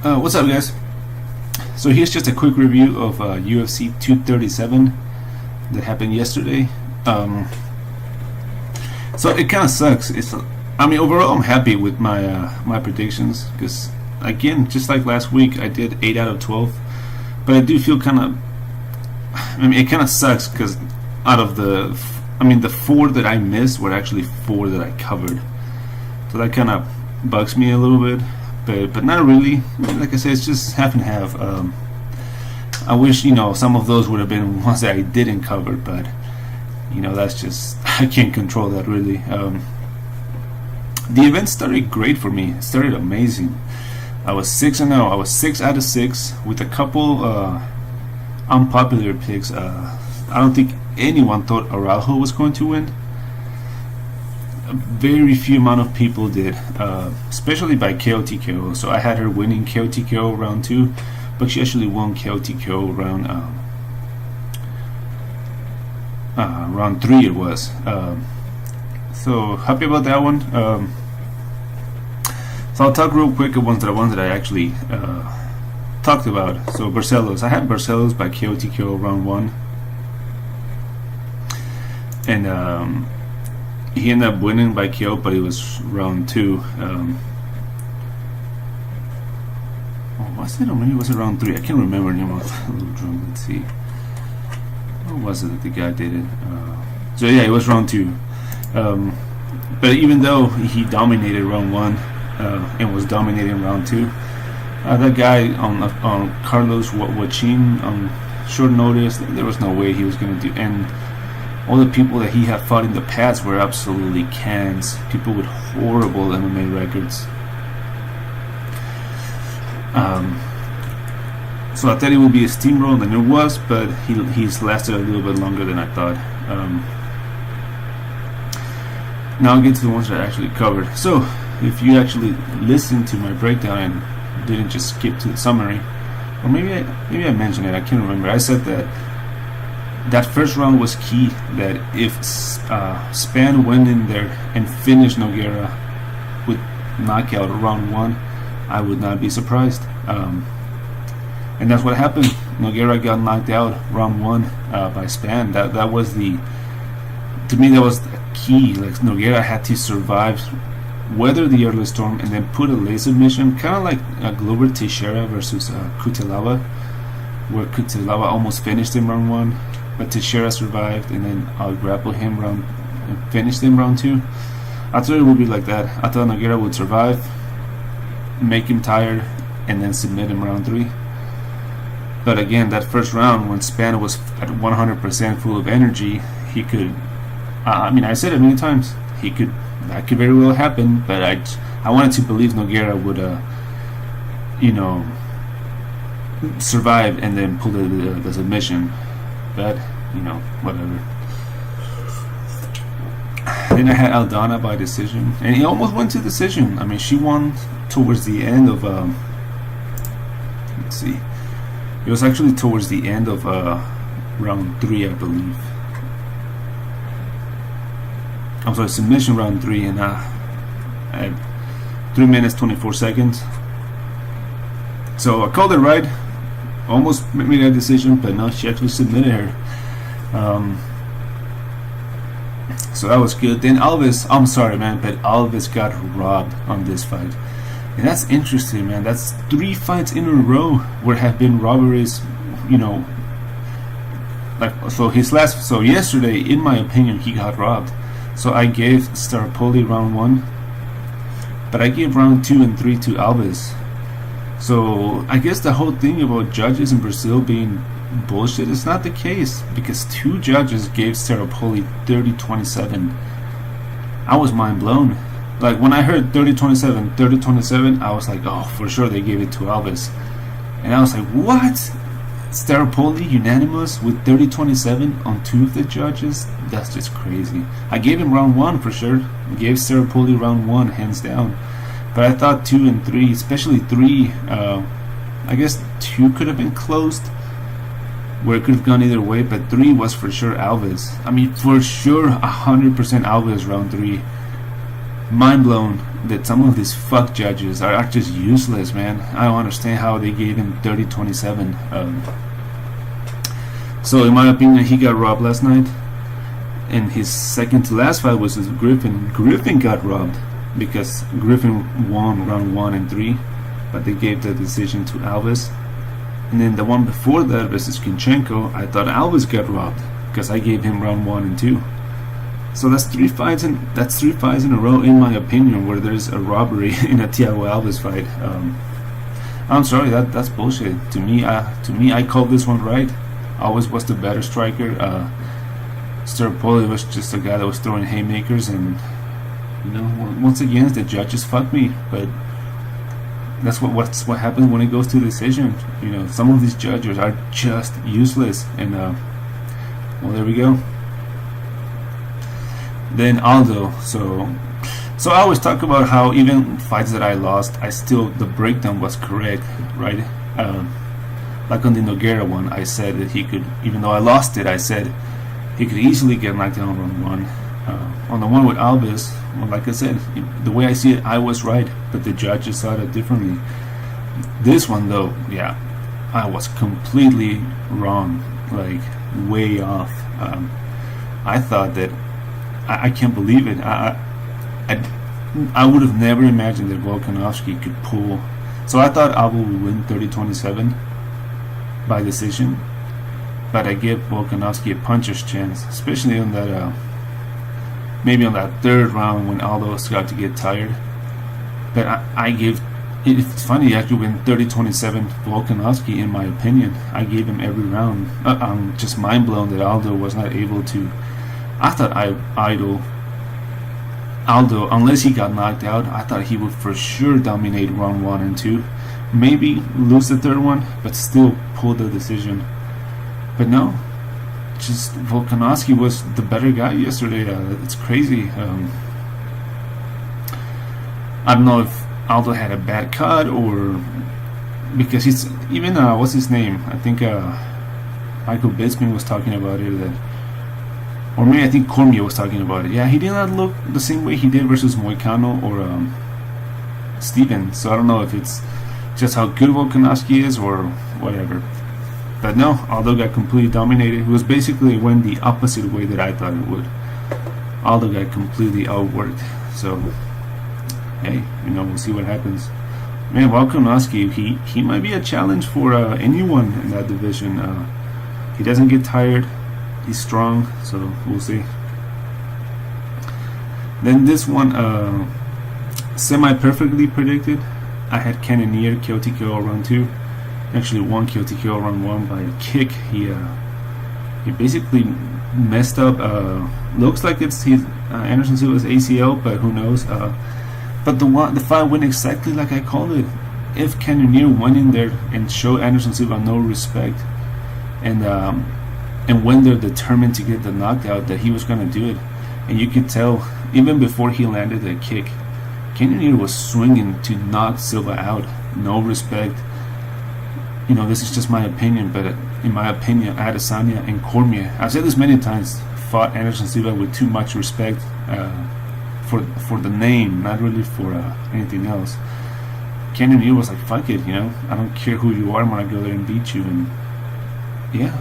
What's up, guys? So here's just a quick review of UFC 237 that happened yesterday. So it kind of sucks. Overall, I'm happy with my predictions because, again, just like last week, I did 8 out of 12. But I do feel it kind of sucks because out of the 4 that I missed were actually 4 that I covered. So that kind of bugs me a little bit. But not really. Like I said, it's just half and half. I wish some of those would have been ones that I didn't cover, but that's just, I can't control that really. The event started great for me. It started amazing. I was 6-0. I was 6 out of 6 with a couple unpopular picks. I don't think anyone thought Araujo was going to win. A very few amount of people did, especially by KO. So I had her winning KO round 2, but she actually won KO round 3 it was. So happy about that one. So I'll talk real quick about the ones that I actually talked about. So Barcelos, I had Barcelos by KO round 1, and he ended up winning by KO, but it was round 2. Was it, or maybe was it round 3? I can't remember anymore. A little drunk. Let's see. What was it that the guy did it? So yeah, it was round 2. But even though he dominated round 1 and was dominating round 2, that guy on Carlos Joaquin on short notice, there was no way he was going to do. And all the people that he had fought in the past were absolutely cans. People with horrible MMA records. So I thought it would be a steamroll, and it was, but he's lasted a little bit longer than I thought. Now I'll get to the ones that I actually covered. So if you actually listened to my breakdown and didn't just skip to the summary, or maybe I mentioned it, I can't remember. I said that first round was key, that if Span went in there and finished Nogueira with knockout round 1, I would not be surprised. And that's what happened. Nogueira got knocked out round 1 by Span. That was to me, that was the key. Like, Nogueira had to survive, weather the early storm, and then put a late submission, kind of like Glover Teixeira versus Cutelaba, where Cutelaba almost finished him round 1. But Teixeira survived, and then I'll grapple him and finish him round 2. I thought it would be like that. I thought Nogueira would survive, make him tired, and then submit him round 3. But again, that first round, when Span was at 100% full of energy, he could. I said it many times. That could very well happen. But I wanted to believe Nogueira would, survive and then pull the submission. But whatever. Then I had Aldana by decision, and he almost went to decision. She won towards the end of let's see, it was actually towards the end of round 3, I believe. I'm sorry, submission round 3, and at 3 minutes 24 seconds. So I called it right. Almost made that decision, but no, she actually submitted her. So that was good. Then Alves, I'm sorry, man, but Alves got robbed on this fight. And that's interesting, man. That's 3 fights in a row where have been robberies, So yesterday, in my opinion, he got robbed. So I gave Staropoli round 1, but I gave round 2 and 3 to Alves. So I guess the whole thing about judges in Brazil being bullshit is not the case, because 2 judges gave Staropoli 30-27. I was mind blown. Like, when I heard 30-27, I was like, oh, for sure they gave it to Alves. And I was like, what? Staropoli unanimous with 30-27 on 2 of the judges? That's just crazy. I gave him round 1 for sure. I gave Staropoli round 1 hands down. But I thought 2 and 3, especially 3, I guess 2 could have been closed, where it could have gone either way, but 3 was for sure Alves. For sure 100% Alves round 3. Mind blown. that some of these fuck judges are just useless, man. I don't understand how they gave him 30-27. So in my opinion, he got robbed last night. And his second to last fight was with Griffin. Griffin got robbed because Griffin won round 1 and 3, but they gave the decision to Alves. And then the one before that versus Kinchenko, I thought Alves got robbed because I gave him round 1 and 2. So that's three fights in a row, in my opinion, where there's a robbery in a Thiago Alves fight. I'm sorry, that's bullshit. To me, I called this one right. Alves was the better striker. Staropoli was just a guy that was throwing haymakers, and once again, the judges fucked me. But that's what happens when it goes to decision. Some of these judges are just useless, and well, there we go. Then Aldo. So I always talk about how even fights that I lost, the breakdown was correct, right? Like on the Nogueira one, I said that he could, even though I lost it, I said he could easily get knocked down round 1. On the one with Alves, well, like I said, the way I see it, I was right, but the judges saw it differently. This one, though, yeah, I was completely wrong, like way off. I thought that I can't believe it. I would have never imagined that Volkanovski could pull. So I thought Aldo would win 30-27 by decision, but I give Volkanovski a puncher's chance, especially on that maybe on that third round when Aldo got to get tired. But I gave. It's funny, he actually win 30-27 Volkanovski, in my opinion. I gave him every round. I'm just mind blown that Aldo was not able to. I thought Aldo, unless he got knocked out, I thought he would for sure dominate round 1 and 2. Maybe lose the third one, but still pull the decision. But no, just Volkanovski was the better guy yesterday. It's crazy. I don't know if Aldo had a bad cut, or because he's even what's his name? I think Michael Bisping was talking about it, or maybe I think Cormier was talking about it. Yeah, he did not look the same way he did versus Moicano or Steven. So I don't know if it's just how good Volkanovski is or whatever. But no, Aldo got completely dominated. It was basically went the opposite way that I thought it would. Aldo got completely outworked. So hey, we'll see what happens. Man, Volkanovski, he might be a challenge for anyone in that division. He doesn't get tired. He's strong, so we'll see. Then this one, semi-perfectly predicted. I had Cannonier kill TKO round 2. Actually won kill TKO round 1 by a kick. He basically messed up. Looks like it's Anderson Silva's ACL, but who knows? But the fight went exactly like I called it. If Cannonier went in there and showed Anderson Silva no respect, and when they're determined to get the knockout, that he was going to do it. And you could tell, even before he landed the kick, Cannonier was swinging to knock Silva out. No respect. This is just my opinion, but in my opinion, Adesanya and Cormier, I've said this many times, fought Anderson Silva with too much respect for the name, not really for anything else. Cannonier was like, fuck it, I don't care who you are, I'm going to go there and beat you. And yeah,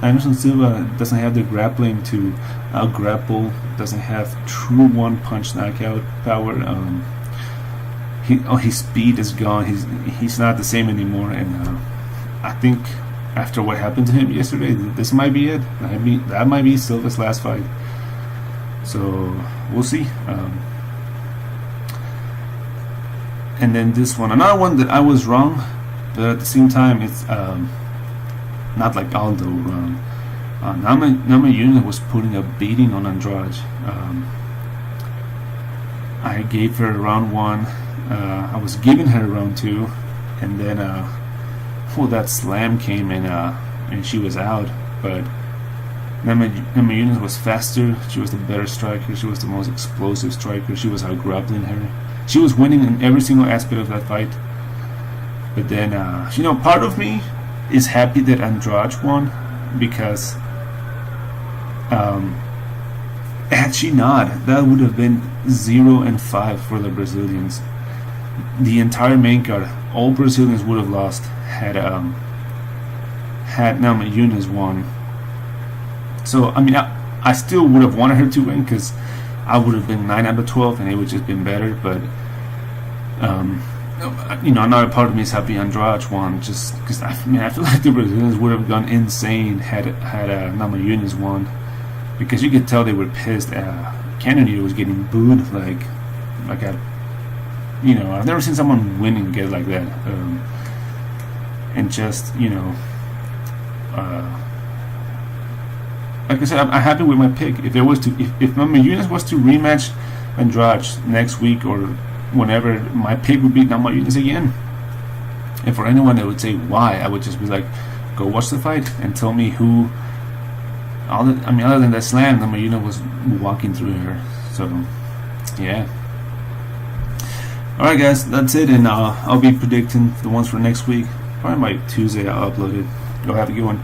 Anderson Silva doesn't have the grappling to out-grapple, doesn't have true one-punch knockout power. His speed is gone. He's not the same anymore. And I think after what happened to him yesterday, this might be it. That might be Silva's last fight. So we'll see. And then this one, another one that I was wrong, but at the same time, it's not like Aldo. Namajunas was putting a beating on Andrade. I gave her round 1. I was giving her round 2, and then that slam came and she was out. But Namajunas was faster. She was the better striker. She was the most explosive striker. She was out-grappling her. She was winning in every single aspect of that fight. But then, part of me is happy that Andrade won, because it had she not, that would have been 0-5 for the Brazilians. The entire main card, all Brazilians would have lost had Namajunas won. So I mean, I still would have wanted her to win because I would have been 9 out of 12, and it would just been better. But another part of me is happy Andrade won, just because I feel like the Brazilians would have gone insane had Namajunas won, because you could tell they were pissed. Kennedy was getting booed like I've never seen someone win and get like that, and just like I said, I'm happy with my pick. If Namajunas was to rematch Andrade next week or whenever, my pick would be Namajunas again. And for anyone that would say why, I would just be like, go watch the fight and tell me who. Other than that slam, Namajunas was walking through her. So yeah. Alright guys, that's it, and I'll be predicting the ones for next week. Probably by Tuesday I'll upload it. Go have a good one.